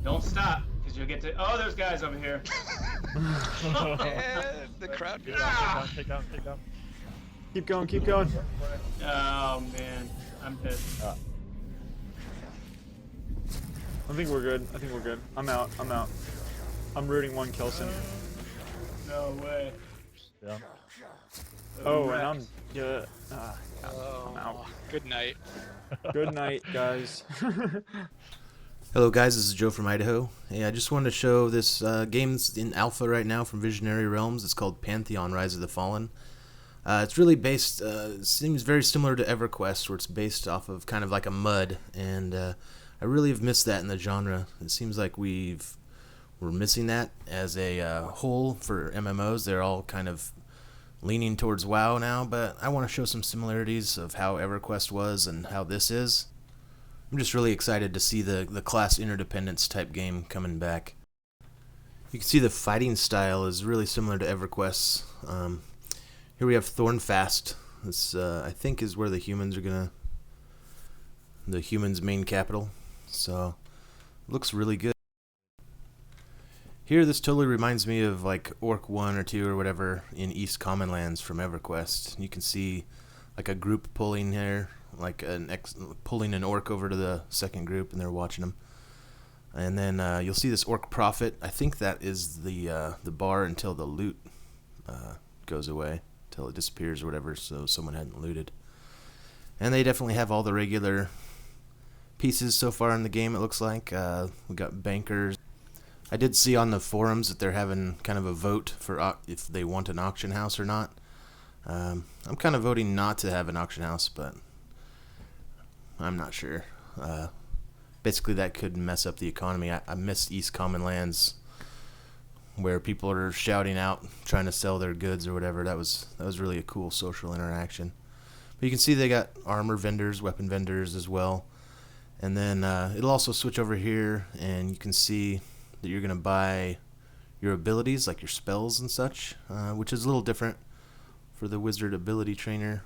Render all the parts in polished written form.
Don't stop, because you'll get to. Oh, there's guys over here. And the crowd goes. Take down. Keep going, keep going. Oh man, I'm dead. I think we're good. I'm out. I'm rooting one Kelson. No way. Yeah. Oh, Rex. and I'm good. I'm out. Good night. Good night, guys. Hello guys, this is Joe from Idaho. Hey, I just wanted to show this game's in alpha right now from Visionary Realms. It's called Pantheon, Rise of the Fallen. It's really based, seems very similar to Everquest, where it's based off of kind of like a mud, and I really have missed that in the genre. It seems like we're missing that as a whole for MMOs. They're all kind of leaning towards WoW now, but I want to show some similarities of how Everquest was and how this is. I'm just really excited to see the class interdependence type game coming back. You can see the fighting style is really similar to EverQuest's. Here we have Thornfast. This I think is where the humans are the humans' main capital. So looks really good. Here, this totally reminds me of like Orc 1 or 2 or whatever in East Commonlands from EverQuest. You can see like a group pulling here, like pulling an orc over to the second group, and they're watching them. And then you'll see this orc prophet. I think that is the bar until the loot goes away, until it disappears or whatever, so someone hadn't looted. And they definitely have all the regular pieces so far in the game, it looks like. We got bankers. I did see on the forums that they're having kind of a vote for if they want an auction house or not. I'm kind of voting not to have an auction house, but I'm not sure. Basically, that could mess up the economy. I miss East Commonlands, where people are shouting out, trying to sell their goods or whatever. That was really a cool social interaction. But you can see they got armor vendors, weapon vendors as well. And then it'll also switch over here, and you can see that you're going to buy your abilities, like your spells and such, which is a little different for the wizard ability trainer.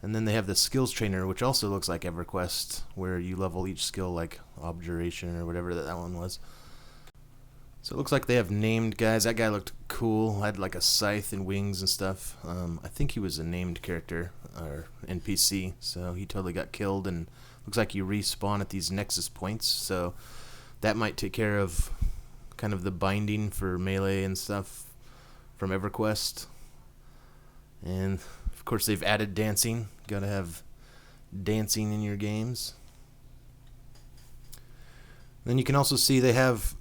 And then they have the skills trainer, which also looks like EverQuest, where you level each skill like objuration or whatever that one was. So it looks like they have named guys. That guy looked cool, had like a scythe and wings and stuff. I think he was a named character or NPC, so he totally got killed, and looks like you respawn at these nexus points, so that might take care of kind of the binding for melee and stuff from EverQuest. And of course they've added dancing. Gotta have dancing in your games. Then you can also see they have,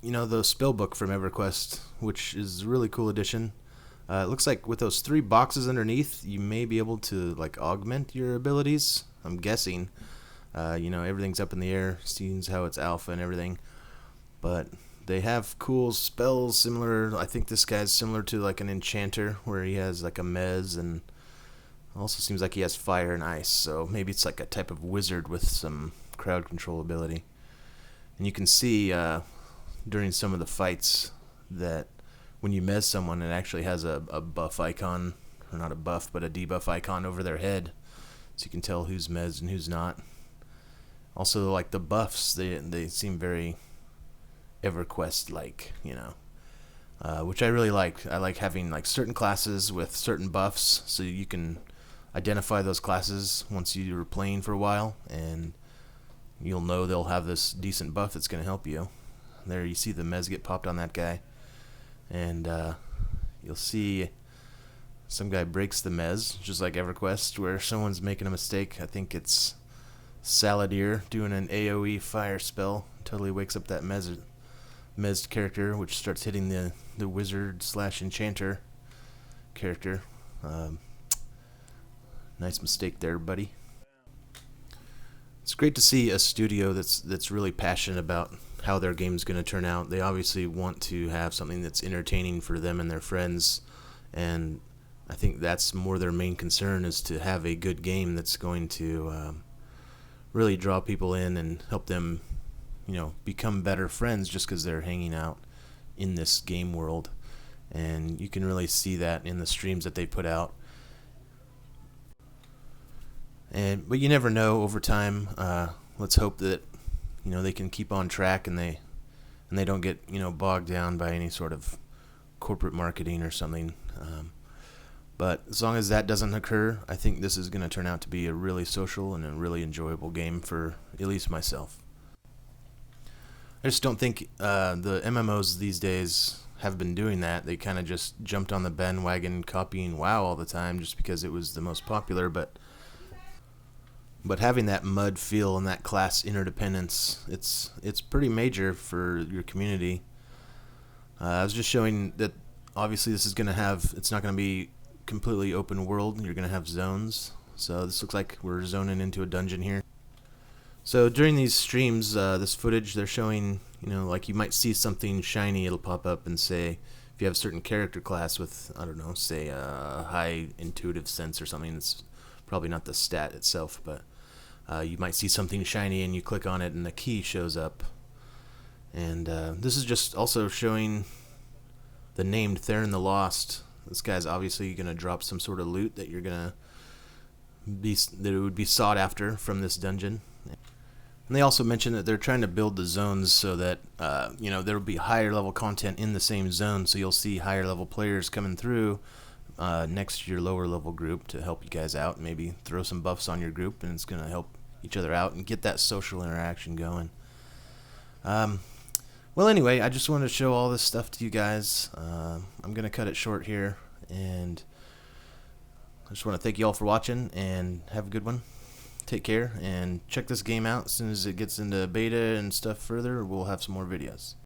the spell book from EverQuest, which is a really cool addition. It looks like with those 3 boxes underneath, you may be able to like augment your abilities. I'm guessing. Everything's up in the air, seems how it's alpha and everything. But they have cool spells similar. I think this guy's similar to like an enchanter, where he has like a mez, and also seems like he has fire and ice. So maybe it's like a type of wizard with some crowd control ability. And you can see during some of the fights that when you mez someone, it actually has a buff icon, or not a buff, but a debuff icon over their head, so you can tell who's mez and who's not. Also, like the buffs, they seem very EverQuest-like, which I really like. I like having like certain classes with certain buffs, so you can identify those classes once you're playing for a while, and you'll know they'll have this decent buff that's going to help you. There you see the mez get popped on that guy, and you'll see some guy breaks the mez, just like EverQuest, where someone's making a mistake. I think Saladier doing an AoE fire spell totally wakes up that mezed character, which starts hitting the wizard / enchanter character. Nice mistake there, buddy. It's great to see a studio that's really passionate about how their game's going to turn out. They obviously want to have something that's entertaining for them and their friends, and I think that's more their main concern, is to have a good game that's going to really draw people in and help them, become better friends just because they're hanging out in this game world. And you can really see that in the streams that they put out. But you never know over time. Let's hope that they can keep on track and they don't get bogged down by any sort of corporate marketing or something. But as long as that doesn't occur, I think this is going to turn out to be a really social and a really enjoyable game for at least myself. I just don't think the MMOs these days have been doing that. They kind of just jumped on the bandwagon copying WoW all the time just because it was the most popular, but having that mud feel and that class interdependence, it's pretty major for your community. I was just showing that obviously this is going to have, it's not going to be completely open world. You're going to have zones. So this looks like we're zoning into a dungeon here. So during these streams, this footage, they're showing, like you might see something shiny, it'll pop up and say, if you have a certain character class with, I don't know, say a high intuitive sense or something, it's probably not the stat itself, but you might see something shiny and you click on it and the key shows up. And this is just also showing the named Theron the Lost. This guy's obviously going to drop some sort of loot that you're going to that it would be sought after from this dungeon. And they also mentioned that they're trying to build the zones so that there will be higher level content in the same zone, so you'll see higher level players coming through next to your lower level group to help you guys out, maybe throw some buffs on your group, and it's going to help each other out and get that social interaction going. Well, anyway, I just wanted to show all this stuff to you guys. I'm going to cut it short here, and I just want to thank you all for watching, and have a good one. Take care, and check this game out. As soon as it gets into beta and stuff further, we'll have some more videos.